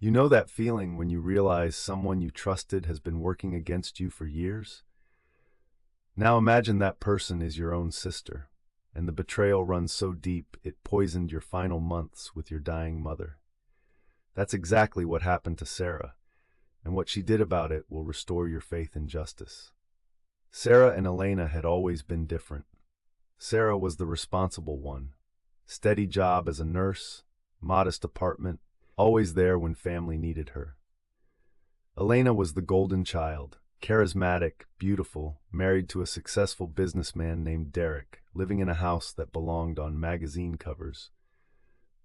You know that feeling when you realize someone you trusted has been working against you for years? Now imagine that person is your own sister, and the betrayal runs so deep it poisoned your final months with your dying mother. That's exactly what happened to Sarah, and what she did about it will restore your faith in justice. Sarah and Elena had always been different. Sarah was the responsible one. Steady job as a nurse, modest apartment, always there when family needed her. Elena was the golden child, charismatic, beautiful, married to a successful businessman named Derek, living in a house that belonged on magazine covers.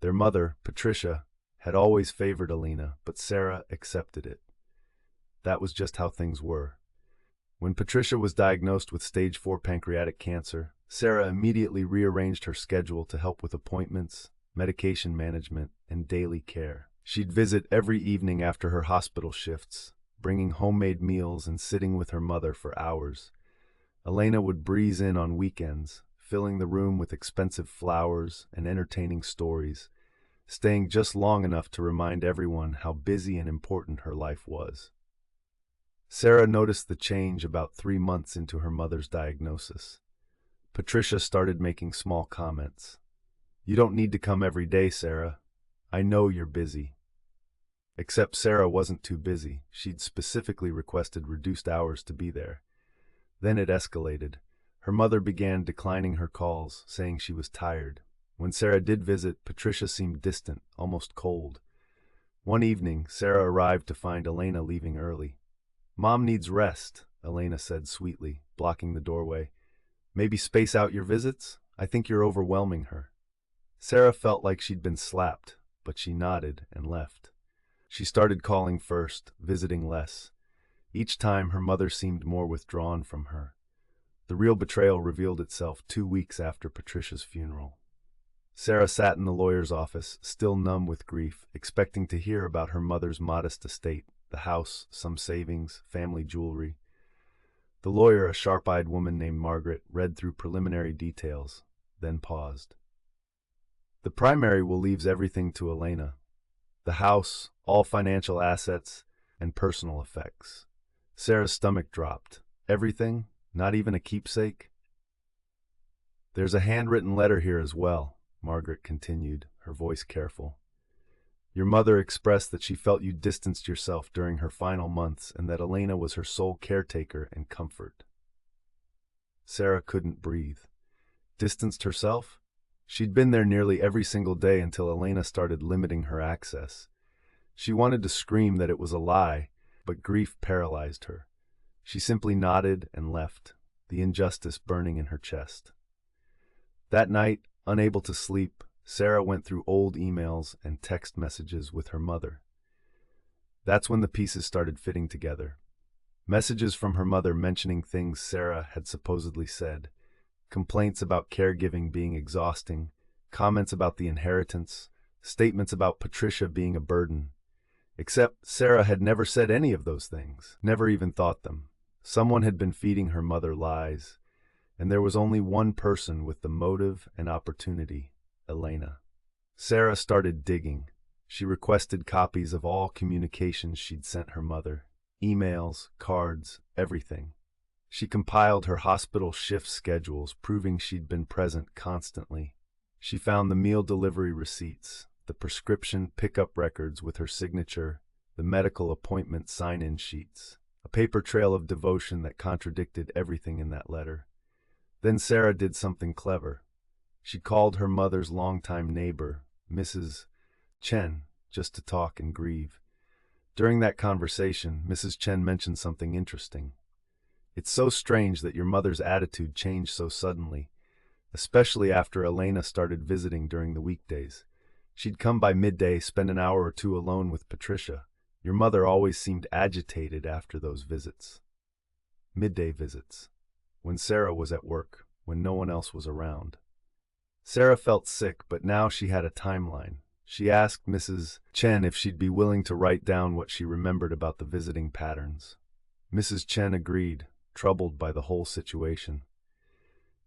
Their mother, Patricia, had always favored Elena, but Sarah accepted it. That was just how things were. When Patricia was diagnosed with stage 4 pancreatic cancer, Sarah immediately rearranged her schedule to help with appointments, medication management, and daily care. She'd visit every evening after her hospital shifts, bringing homemade meals and sitting with her mother for hours. Elena would breeze in on weekends, filling the room with expensive flowers and entertaining stories, staying just long enough to remind everyone how busy and important her life was. Sarah noticed the change about 3 months into her mother's diagnosis. Patricia started making small comments. "You don't need to come every day, Sarah. I know you're busy." Except Sarah wasn't too busy. She'd specifically requested reduced hours to be there. Then it escalated. Her mother began declining her calls, saying she was tired. When Sarah did visit, Patricia seemed distant, almost cold. One evening, Sarah arrived to find Elena leaving early. "Mom needs rest," Elena said sweetly, blocking the doorway. "Maybe space out your visits? I think you're overwhelming her." Sarah felt like she'd been slapped, but she nodded and left. She started calling first, visiting less. Each time, her mother seemed more withdrawn from her. The real betrayal revealed itself 2 weeks after Patricia's funeral. Sarah sat in the lawyer's office, still numb with grief, expecting to hear about her mother's modest estate, the house, some savings, family jewelry. The lawyer, a sharp-eyed woman named Margaret, read through preliminary details, then paused. "The primary will leave everything to Elena. The house, all financial assets, and personal effects." Sarah's stomach dropped. "Everything? Not even a keepsake?" "There's a handwritten letter here as well," Margaret continued, her voice careful. "Your mother expressed that she felt you distanced yourself during her final months and that Elena was her sole caretaker and comfort." Sarah couldn't breathe. Distanced herself? She'd been there nearly every single day until Elena started limiting her access. She wanted to scream that it was a lie, but grief paralyzed her. She simply nodded and left, the injustice burning in her chest. That night, unable to sleep, Sarah went through old emails and text messages with her mother. That's when the pieces started fitting together. Messages from her mother mentioning things Sarah had supposedly said, complaints about caregiving being exhausting, comments about the inheritance, statements about Patricia being a burden. Except Sarah had never said any of those things, never even thought them. Someone had been feeding her mother lies, and there was only one person with the motive and opportunity: Elena. Sarah started digging. She requested copies of all communications she'd sent her mother, emails, cards, everything. She compiled her hospital shift schedules, proving she'd been present constantly. She found the meal delivery receipts, the prescription pickup records with her signature, the medical appointment sign-in sheets, a paper trail of devotion that contradicted everything in that letter. Then Sarah did something clever. She called her mother's longtime neighbor, Mrs. Chen, just to talk and grieve. During that conversation, Mrs. Chen mentioned something interesting. "It's so strange that your mother's attitude changed so suddenly, especially after Elena started visiting during the weekdays. She'd come by midday, spend an hour or two alone with Patricia. Your mother always seemed agitated after those visits." Midday visits. When Sarah was at work, when no one else was around. Sarah felt sick, but now she had a timeline. She asked Mrs. Chen if she'd be willing to write down what she remembered about the visiting patterns. Mrs. Chen agreed, troubled by the whole situation.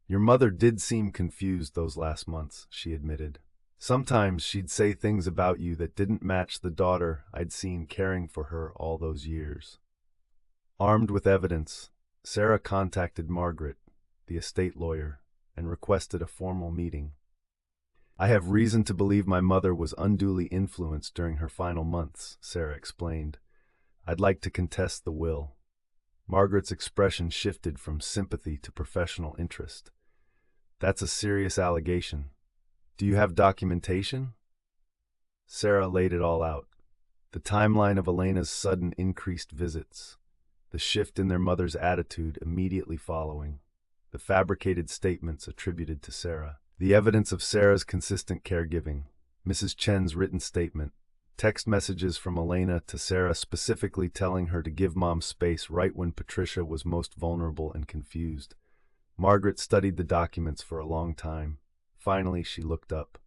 "Your mother did seem confused those last months," she admitted. Sometimes she'd say things about you that didn't match the daughter I'd seen caring for her all those years. Armed with evidence, Sarah contacted Margaret, the estate lawyer, and requested a formal meeting. I have reason to believe my mother was unduly influenced during her final months, Sarah explained. I'd like to contest the will. Margaret's expression shifted from sympathy to professional interest. That's a serious allegation. Do you have documentation? Sarah laid it all out. The timeline of Elena's sudden increased visits, the shift in their mother's attitude immediately following, the fabricated statements attributed to Sarah, the evidence of Sarah's consistent caregiving, Mrs. Chen's written statement, text messages from Elena to Sarah specifically telling her to give Mom space right when Patricia was most vulnerable and confused. Margaret studied the documents for a long time. Finally, she looked up.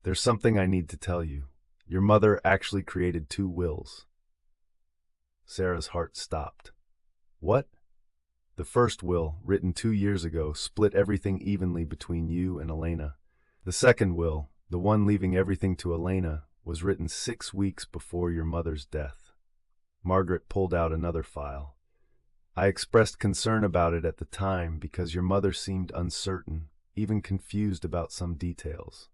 There's something I need to tell you. Your mother actually created 2 wills. Sarah's heart stopped. What? The first will, written 2 years ago, split everything evenly between you and Elena. The second will, the one leaving everything to Elena, was written 6 weeks before your mother's death. Margaret pulled out another file. I expressed concern about it at the time because your mother seemed uncertain, even confused about some details.